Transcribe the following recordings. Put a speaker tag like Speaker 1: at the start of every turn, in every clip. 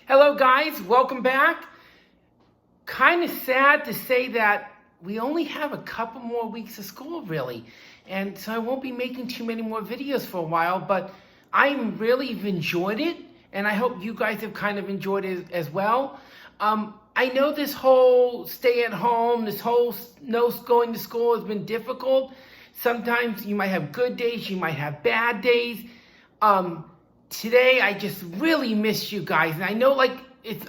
Speaker 1: Hello guys, welcome back. Kind of sad to say that we only have a couple more weeks of school really. And so I won't be making too many more videos for a while, but I really have enjoyed it. And I hope you guys have kind of enjoyed it as well. I know this whole stay at home, this whole no going to school has been difficult. Sometimes you might have good days, you might have bad days. Today, I just really miss you guys. And I know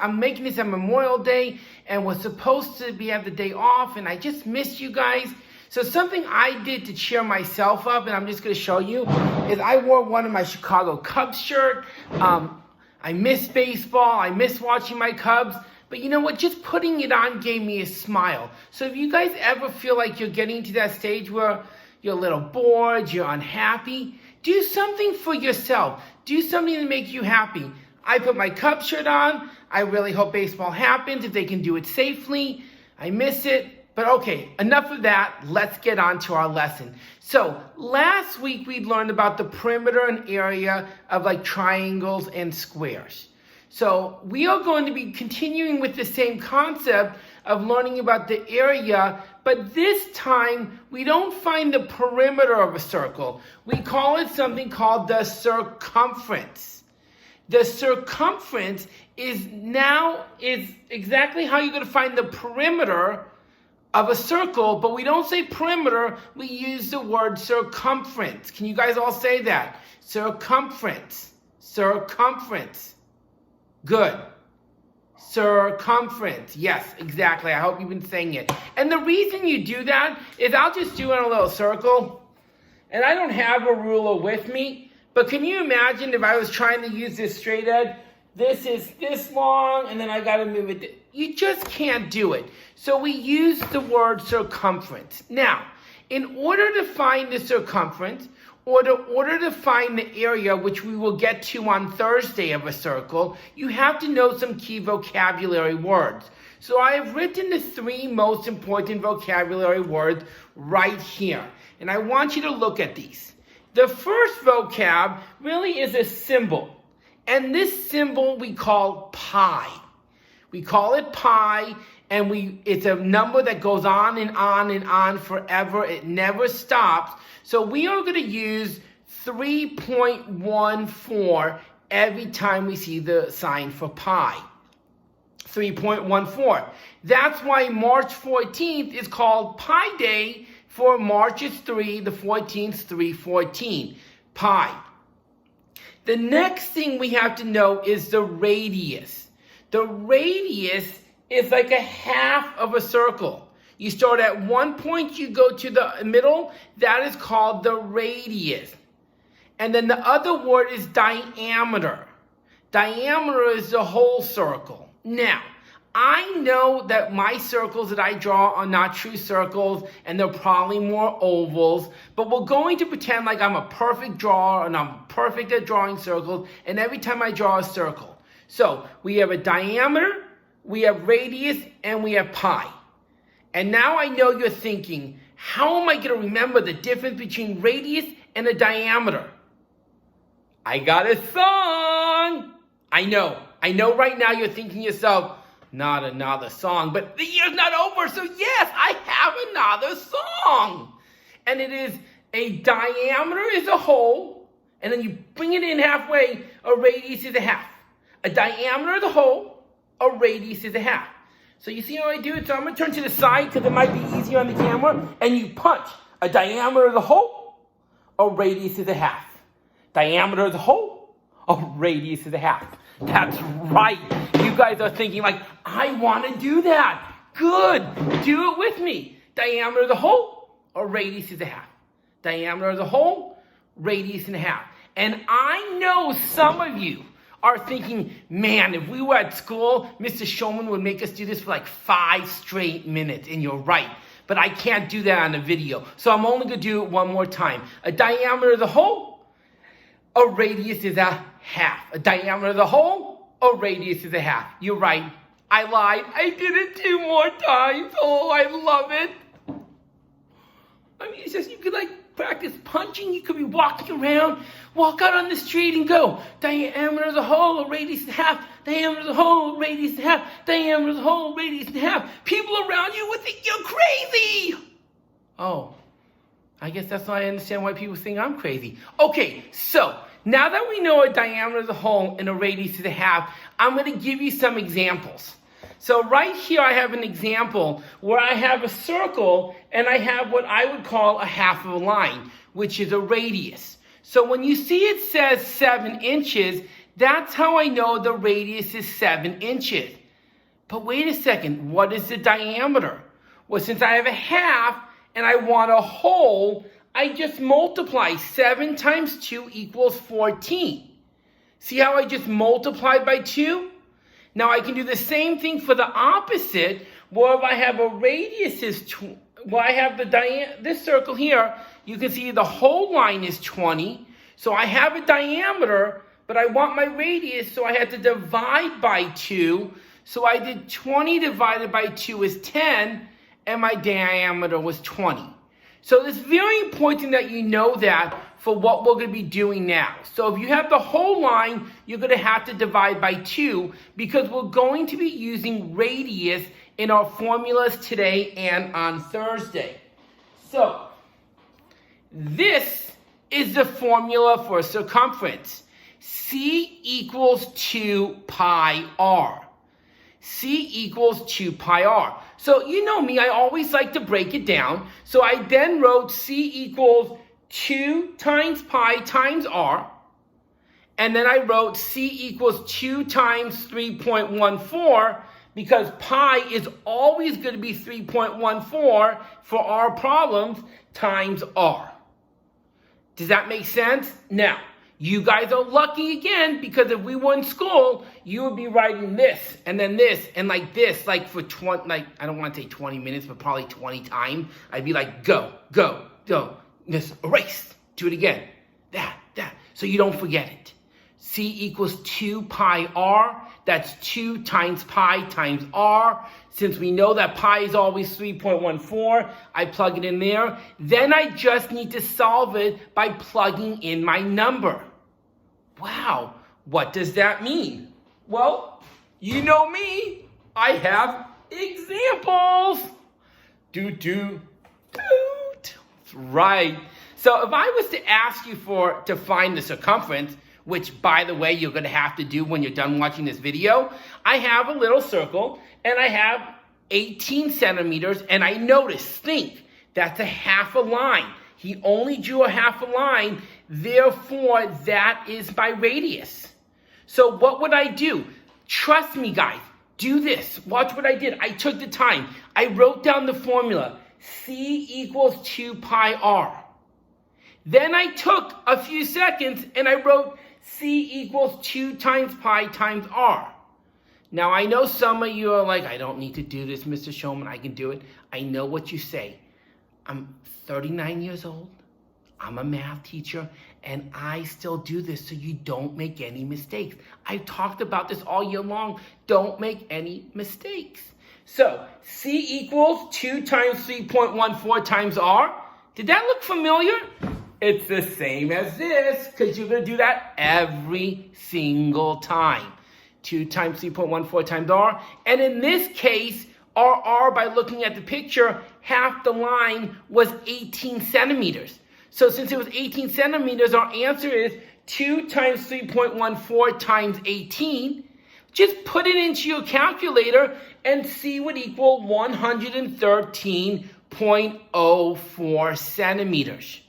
Speaker 1: I'm making this on Memorial Day and we're supposed to have the day off and I just miss you guys. So something I did to cheer myself up, and I'm just going to show you, is I wore one of my Chicago Cubs shirt. I miss baseball. I miss watching my Cubs. But you know what? Just putting it on gave me a smile. So if you guys ever feel like you're getting to that stage where you're a little bored, you're unhappy, do something for yourself. Do something to make you happy. I put my Cubs shirt on. I really hope baseball happens if they can do it safely. I miss it. But okay, enough of that. Let's get on to our lesson. So last week we learned about the perimeter and area of triangles and squares. So we are going to be continuing with the same concept of learning about the area, but this time we don't find the perimeter of a circle. We call it something called the circumference. The circumference is exactly how you're going to find the perimeter of a circle, but we don't say perimeter, we use the word circumference. Can you guys all say that? Circumference. Circumference. Good. Circumference. Yes, exactly. I hope you've been saying it. And the reason you do that is I'll just do it in a little circle. And I don't have a ruler with me. But can you imagine if I was trying to use this straight edge? This is this long, and then I got to move it. You just can't do it. So we use the word circumference. Now, in order to find the circumference, or in order to find the area, which we will get to on Thursday of a circle, you have to know some key vocabulary words. So I have written the 3 most important vocabulary words right here. And I want you to look at these. The first vocab really is a symbol. And this symbol we call pi. We call it pi, and it's a number that goes on and on and on forever. It never stops. So we are going to use 3.14 every time we see the sign for pi. 3.14. That's why March 14th is called Pi Day. For March is 3, the 14th is 314. Pi. The next thing we have to know is the radius. The radius is like a half of a circle. You start at one point, you go to the middle. That is called the radius. And then the other word is diameter. Diameter is the whole circle. Now, I know that my circles that I draw are not true circles, and they're probably more ovals, but we're going to pretend like I'm a perfect drawer, and I'm perfect at drawing circles, and every time I draw a circle. So, we have a diameter, we have radius, and we have pi. And now I know you're thinking, how am I going to remember the difference between radius and a diameter? I got a song! I know right now you're thinking to yourself, not another song, but the year's not over, so yes, I have another song. And it is a diameter is a whole, and then you bring it in halfway, a radius is a half. A diameter is a whole, a radius is a half. So you see how I do it? So I'm going to turn to the side because it might be easier on the camera, and you punch. A diameter is a whole, a radius is a half. Diameter is a whole, a radius is a half. That's right. You guys are thinking I want to do that. Good. Do it with me. Diameter is a whole, a radius is a half. Diameter is a whole, radius and a half. And I know some of you are thinking, man, if we were at school, Mr. Shulman would make us do this for 5 straight minutes. And you're right. But I can't do that on a video. So I'm only going to do it one more time. A diameter is a whole, a radius is a half. A diameter is a whole, a radius is a half. You're right. I lied. I did it 2 more times. Oh, I love it. I mean, it's just, you could practice punching. You could be walking around, walk out on the street and go, diameter of the hole, radius and a half, diameter of the hole, radius and a half, diameter of the hole, radius and a half. People around you would think you're crazy. Oh, I guess that's why I understand why people think I'm crazy. Okay, so now that we know a diameter of the hole and a radius of the half, I'm going to give you some examples. So right here I have an example where I have a circle and I have what I would call a half of a line, which is a radius. So when you see it says 7 inches, that's how I know the radius is 7 inches. But wait a second, what is the diameter? Well, since I have a half and I want a whole, I just multiply. 7 times 2 equals 14. See how I just multiplied by 2? Now I can do the same thing for the opposite, where if I have a radius I have this circle here, you can see the whole line is 20. So I have a diameter, but I want my radius, so I had to divide by 2. So I did 20 divided by 2 is 10, and my diameter was 20. So it's very important that you know that for what we're going to be doing now. So if you have the whole line, you're going to have to divide by 2 because we're going to be using radius in our formulas today and on Thursday. So this is the formula for circumference. C equals 2 pi r. C equals 2 pi r. So you know me, I always like to break it down. So I then wrote C equals 2 times pi times r. And then I wrote C equals 2 times 3.14 because pi is always going to be 3.14 for our problems times r. Does that make sense? Now, you guys are lucky again because if we were in school, you would be writing this and then this and like this, like for 20, like I don't want to say 20 minutes, but probably 20 times. I'd be like, go, go, go, just erase, do it again, that. So you don't forget it. C equals 2 pi r. That's 2 times pi times r. Since we know that pi is always 3.14, I plug it in there. Then I just need to solve it by plugging in my number. Wow, what does that mean? Well, you know me, I have examples. That's right. So if I was to ask you to find the circumference, which by the way, you're gonna have to do when you're done watching this video, I have a little circle and I have 18 centimeters and I think that's a half a line. He only drew a half a line, therefore that is my radius. So what would I do? Trust me guys, do this. Watch what I did. I took the time. I wrote down the formula. C equals 2 pi r. Then I took a few seconds and I wrote C equals 2 times pi times r. Now I know some of you are like, I don't need to do this, Mr. Showman, I can do it. I know what you say. I'm 39 years old, I'm a math teacher, and I still do this so you don't make any mistakes. I've talked about this all year long. Don't make any mistakes. So, C equals 2 times 3.14 times r. Did that look familiar? It's the same as this, because you're going to do that every single time. 2 times 3.14 times r. And in this case, our r, by looking at the picture, half the line was 18 centimeters. So since it was 18 centimeters, our answer is 2 times 3.14 times 18. Just put it into your calculator and C would equal 113.04 centimeters.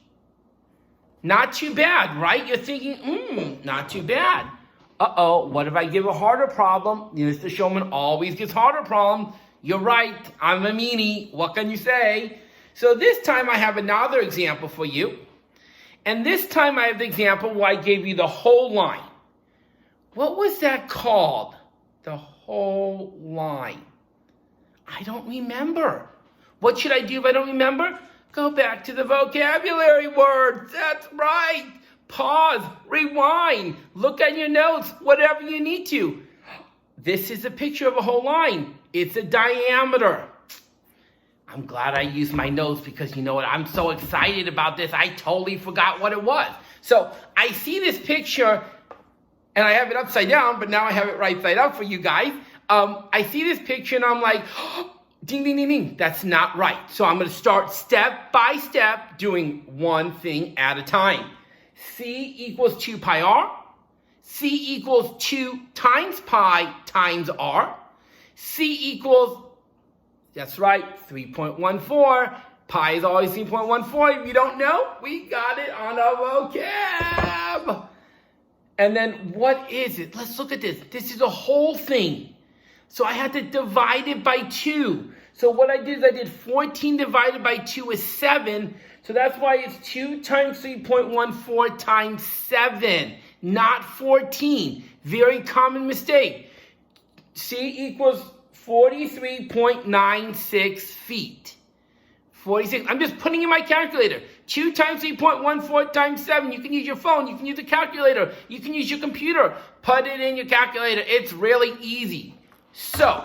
Speaker 1: Not too bad, right? You're thinking, not too bad. Uh-oh, what if I give a harder problem? Mr. Showman always gives harder problems. You're right, I'm a meanie. What can you say? So this time I have another example for you. And this time I have the example where I gave you the whole line. What was that called? The whole line. I don't remember. What should I do if I don't remember? Go back to the vocabulary words. That's right. Pause, rewind, look at your notes, whatever you need to. This is a picture of a whole line. It's a diameter. I'm glad I used my notes because you know what? I'm so excited about this. I totally forgot what it was. So I see this picture and I have it upside down, but now I have it right side up for you guys. I see this picture and I'm like, oh, ding, ding, ding, ding. That's not right. So I'm going to start step by step doing one thing at a time. C equals 2 pi r. C equals 2 times pi times r. C equals, that's right, 3.14. Pi is always 3.14. If you don't know, we got it on our vocab. And then what is it? Let's look at this. This is a whole thing. So I had to divide it by 2. So what I did is I did 14 divided by 2 is 7. So that's why it's 2 times 3.14 times 7, not 14. Very common mistake. C equals 43.96 feet. 46. I'm just putting in my calculator. 2 times 3.14 times 7. You can use your phone. You can use a calculator. You can use your computer. Put it in your calculator. It's really easy. So,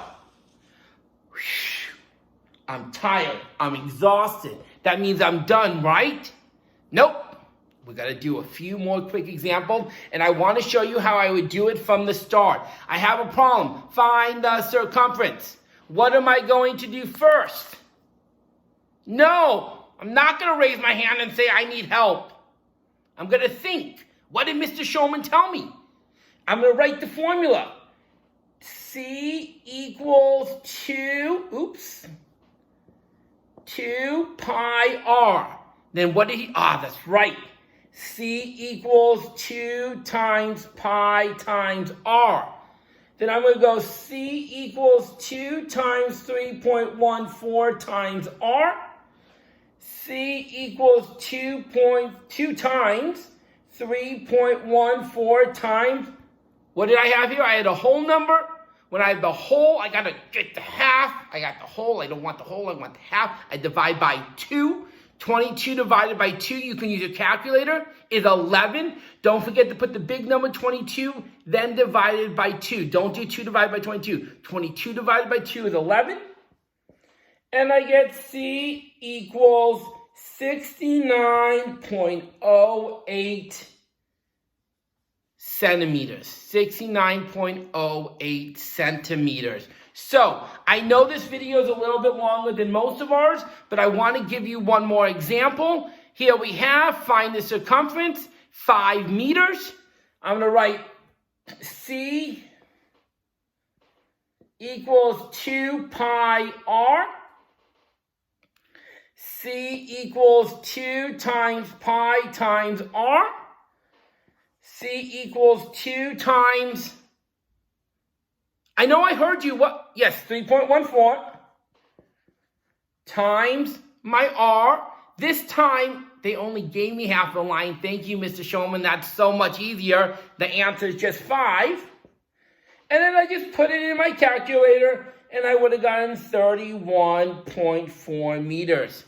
Speaker 1: I'm tired. I'm exhausted. That means I'm done, right? Nope. We got to do a few more quick examples, and I want to show you how I would do it from the start. I have a problem. Find the circumference. What am I going to do first? No, I'm not going to raise my hand and say I need help. I'm going to think. What did Mr. Shulman tell me? I'm going to write the formula. C equals 2 pi r. Then what did he, that's right. C equals 2 times pi times r. Then I'm going to go C equals 2 times 3.14 times r. C equals 2 times 3.14 times, what did I have here? I had a whole number. When I have the whole, I got to get the half. I got the whole. I don't want the whole. I want the half. I divide by 2. 22 divided by 2, you can use your calculator, is 11. Don't forget to put the big number 22, then divided by 2. Don't do 2 divided by 22. 22 divided by 2 is 11. And I get C equals 69.08 centimeters. 69.08 centimeters. So, I know this video is a little bit longer than most of ours, but I want to give you one more example. Here we have, find the circumference, 5 meters. I'm going to write C equals 2 pi r. C equals 2 times pi times r. C equals 2 times, I know I heard you, what? Yes, 3.14 times my r. This time, they only gave me half the line. Thank you, Mr. Shulman. That's so much easier. The answer is just 5. And then I just put it in my calculator, and I would have gotten 31.4 meters.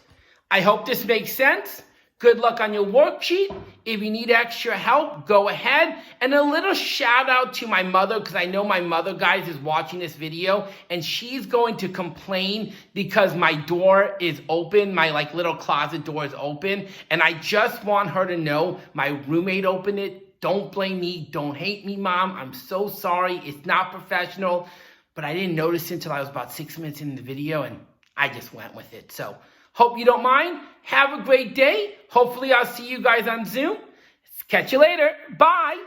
Speaker 1: I hope this makes sense. Good luck on your worksheet. If you need extra help, go ahead. And a little shout out to my mother, because I know my mother, guys, is watching this video, and she's going to complain because my door is open. My little closet door is open. And I just want her to know my roommate opened it. Don't blame me. Don't hate me, Mom. I'm so sorry. It's not professional. But I didn't notice until I was about 6 minutes in the video, and I just went with it. So, hope you don't mind. Have a great day. Hopefully, I'll see you guys on Zoom. Catch you later. Bye.